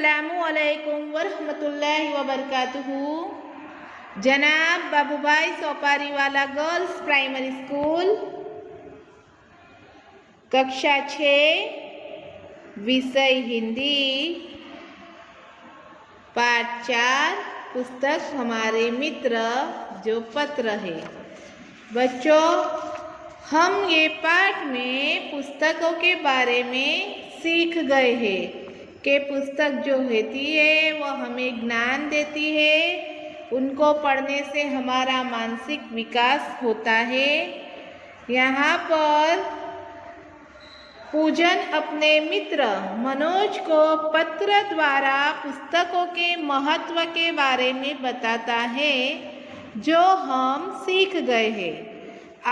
अस्सलामुअलैकुम वरहमतुल्लाहि वबरकातुहू। जनाब बाबूभाई सोपारीवाला गर्ल्स प्राइमरी स्कूल, कक्षा 6, विषय हिंदी, पाठ 4, पुस्तक हमारे मित्र जो पत्र है। बच्चों, हम ये पाठ में पुस्तकों के बारे में सीख गए हैं कि पुस्तक जो होती है वो हमें ज्ञान देती है, उनको पढ़ने से हमारा मानसिक विकास होता है। यहाँ पर पूजन अपने मित्र मनोज को पत्र द्वारा पुस्तकों के महत्व के बारे में बताता है जो हम सीख गए हैं।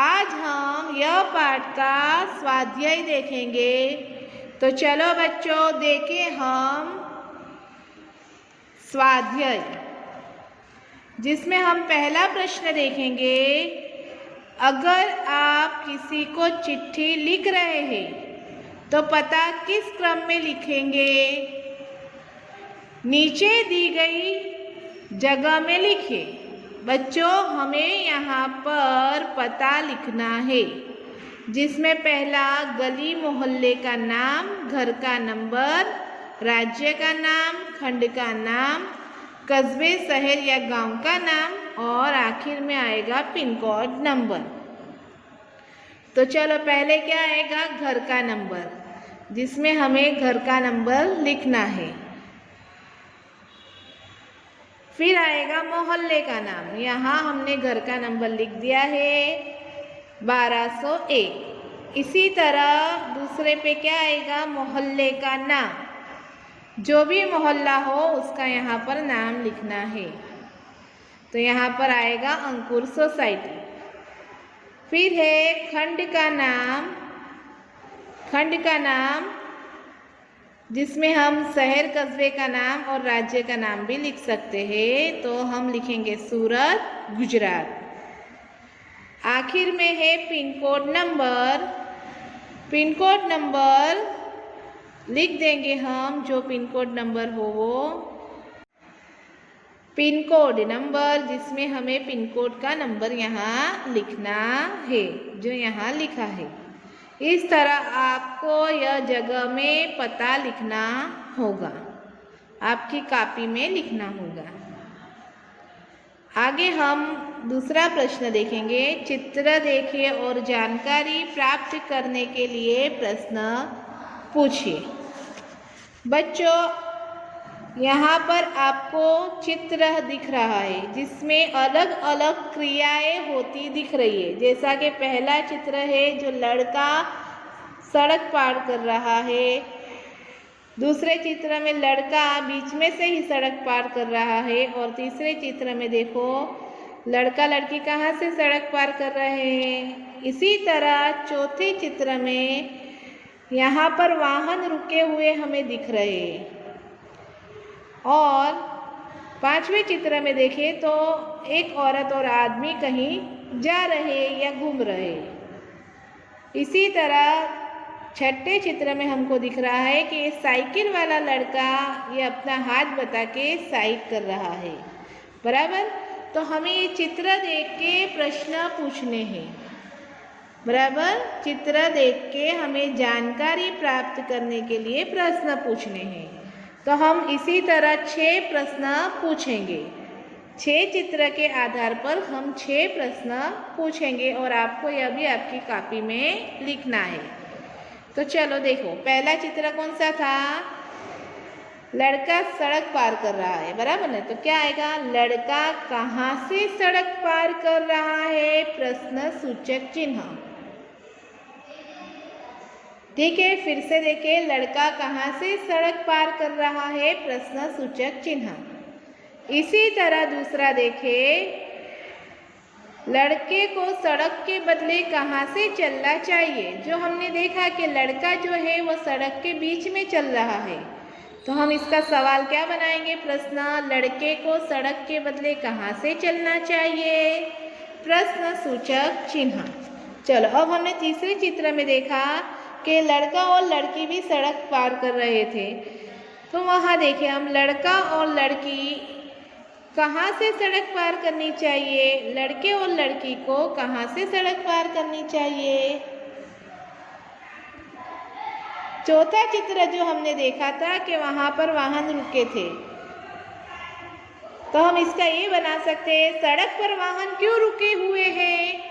आज हम यह पाठ का स्वाध्याय देखेंगे, तो चलो बच्चों देखें हम स्वाध्याय, जिसमें हम पहला प्रश्न देखेंगे। अगर आप किसी को चिट्ठी लिख रहे हैं तो पता किस क्रम में लिखेंगे? नीचे दी गई जगह में लिखिए। बच्चों, हमें यहाँ पर पता लिखना है, जिसमें पहला गली मोहल्ले का नाम, घर का नंबर, राज्य का नाम, खंड का नाम, कस्बे शहर या गांव का नाम और आखिर में आएगा पिन कोड नंबर। तो चलो पहले क्या आएगा? घर का नंबर, जिसमें हमें घर का नंबर लिखना है। फिर आएगा मोहल्ले का नाम, यहाँ हमने घर का नंबर लिख दिया है 1201। इसी तरह दूसरे पे क्या आएगा? मोहल्ले का नाम, जो भी मोहल्ला हो उसका यहाँ पर नाम लिखना है। तो यहाँ पर आएगा अंकुर सोसाइटी। फिर है खंड का नाम, जिसमें हम शहर कस्बे का नाम और राज्य का नाम भी लिख सकते हैं। तो हम लिखेंगे सूरत, गुजरात। आखिर में है pin code number. Pin code number लिख देंगे हम, जो पिन कोड नंबर हो वो पिन कोड नंबर, जिसमें हमें पिन कोड का नंबर यहाँ लिखना है, जो यहाँ लिखा है। इस तरह आपको यह जगह में पता लिखना होगा, आपकी कॉपी में लिखना होगा। आगे हम दूसरा प्रश्न देखेंगे। चित्र देखिए और जानकारी प्राप्त करने के लिए प्रश्न पूछिए। बच्चों, यहाँ पर आपको चित्र दिख रहा है, जिसमें अलग अलग क्रियाएं होती दिख रही है। जैसा कि पहला चित्र है जो लड़का सड़क पार कर रहा है, दूसरे चित्र में लड़का बीच में से ही सड़क पार कर रहा है, और तीसरे चित्र में देखो लड़का लड़की कहाँ से सड़क पार कर रहे हैं। इसी तरह चौथे चित्र में यहाँ पर वाहन रुके हुए हमें दिख रहे हैं, और पांचवें चित्र में देखें तो एक औरत और आदमी कहीं जा रहे या घूम रहे। इसी तरह छठे चित्र में हमको दिख रहा है कि साइकिल वाला लड़का ये अपना हाथ बता के साइड कर रहा है, बराबर। तो हमें ये चित्र देख के प्रश्न पूछने हैं, बराबर। चित्र देख के हमें जानकारी प्राप्त करने के लिए प्रश्न पूछने हैं। तो हम इसी तरह 6 प्रश्न पूछेंगे। 6 चित्र के आधार पर हम 6 प्रश्न पूछेंगे, और आपको यह भी आपकी कॉपी में लिखना है। तो चलो देखो, पहला चित्र कौन सा था? लड़का सड़क पार कर रहा है, बराबर ना। तो क्या आएगा? लड़का कहाँ से सड़क पार कर रहा है? प्रश्न सूचक चिन्ह। ठीक है, फिर से देखिए, लड़का कहाँ से सड़क पार कर रहा है? प्रश्न सूचक चिन्ह। इसी तरह दूसरा देखिए, लड़के को सड़क के बदले कहाँ से चलना चाहिए? जो हमने देखा कि लड़का जो है वो सड़क के बीच में चल रहा है, तो हम इसका सवाल क्या बनाएंगे? प्रश्न, लड़के को सड़क के बदले कहाँ से चलना चाहिए? प्रश्न सूचक चिन्ह। चलो, अब हमने तीसरे चित्र में देखा कि लड़का और लड़की भी सड़क पार कर रहे थे। तो वहाँ देखिए हम लड़का और लड़की कहाँ से सड़क पार करनी चाहिए, लड़के और लड़की को कहाँ से सड़क पार करनी चाहिए। चौथा चित्र जो हमने देखा था कि वहाँ पर वाहन रुके थे, तो हम इसका ये बना सकते हैं, सड़क पर वाहन क्यों रुके हुए हैं,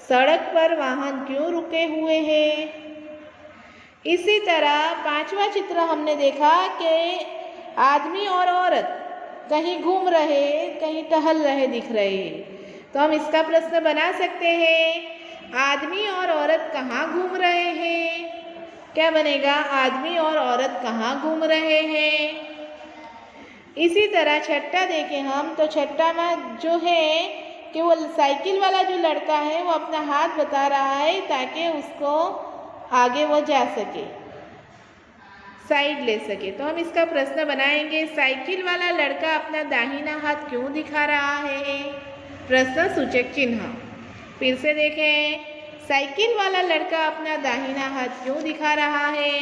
सड़क पर वाहन क्यों रुके हुए हैं। इसी तरह पांचवा चित्र हमने देखा कि आदमी और औरत कहीं घूम रहे, कहीं टहल रहे दिख रहे हैं, तो हम इसका प्रश्न बना सकते हैं, आदमी और औरत कहाँ घूम रहे हैं। क्या बनेगा, आदमी और औरत कहाँ घूम रहे हैं। इसी तरह छठा देखें हम, तो छठा में जो है कि वो साइकिल वाला जो लड़का है वो अपना हाथ बता रहा है ताकि उसको आगे वो जा सके, साइड ले सके। तो हम इसका प्रश्न बनाएंगे, साइकिल वाला लड़का अपना दाहिना हाथ क्यों दिखा रहा है, प्रश्न सूचक चिन्ह। फिर से देखें, साइकिल वाला लड़का अपना दाहिना हाथ क्यों दिखा रहा है।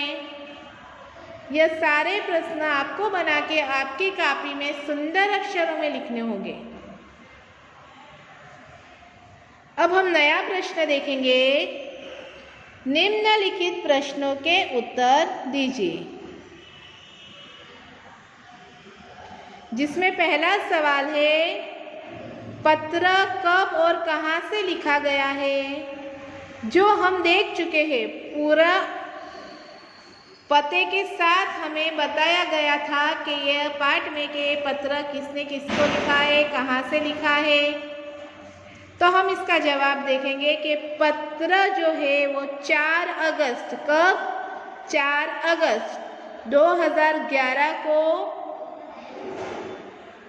यह सारे प्रश्न आपको बना के आपकी कॉपी में सुंदर अक्षरों में लिखने होंगे। अब हम नया प्रश्न देखेंगे, निम्नलिखित प्रश्नों के उत्तर दीजिए। जिसमें पहला सवाल है, पत्र कब और कहाँ से लिखा गया है। जो हम देख चुके हैं, पूरा पते के साथ हमें बताया गया था कि यह पाठ में कि पत्र किसने किसको लिखा है, कहाँ से लिखा है। तो हम इसका जवाब देखेंगे कि पत्र जो है वो 4 अगस्त, कब, 4 अगस्त 2011 को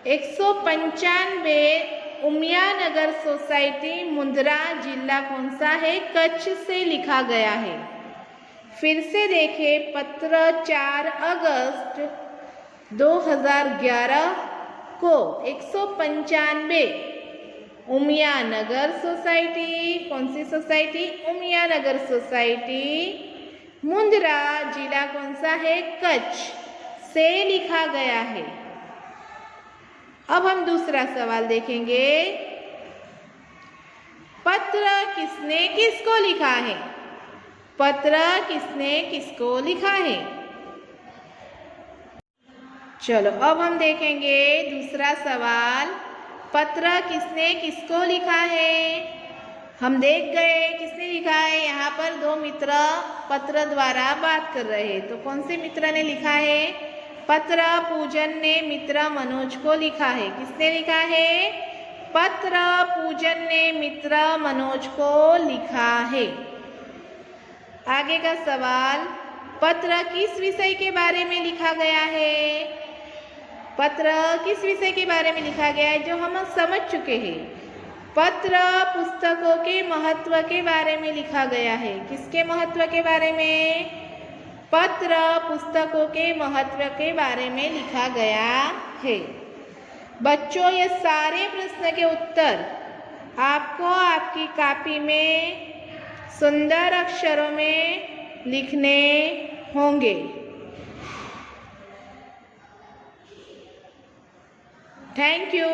195 उमियानगर सोसाइटी, मुंद्रा, जिला कौन सा है, कच्छ से लिखा गया है। फिर से देखें, पत्र 4 अगस्त 2011 को 195 उमियानगर सोसाइटी, कौन सी सोसाइटी, उमियानगर सोसाइटी, मुंद्रा, जिला कौन सा है, कच्छ से लिखा गया है। अब हम दूसरा सवाल देखेंगे, पत्र किसने किसको लिखा है, पत्र किसने किसको लिखा है। चलो अब हम देखेंगे दूसरा सवाल, पत्र किसने किसको लिखा है। हम देख गए किसने लिखा है, यहाँ पर 2 मित्र पत्र द्वारा बात कर रहे हैं। तो कौन से मित्र ने लिखा है, पत्र पूजन ने मित्र मनोज को लिखा है। किसने लिखा है, पत्र पूजन ने मित्र मनोज को लिखा है। आगे का सवाल, पत्र किस विषय के बारे में लिखा गया है, पत्र किस विषय के बारे में लिखा गया है, जो हम समझ चुके हैं। पत्र पुस्तकों के महत्व के बारे में लिखा गया है। किसके महत्व के बारे में, पत्र पुस्तकों के महत्व के बारे में लिखा गया है। बच्चों, ये सारे प्रश्न के उत्तर आपको आपकी कॉपी में सुंदर अक्षरों में लिखने होंगे। Thank you.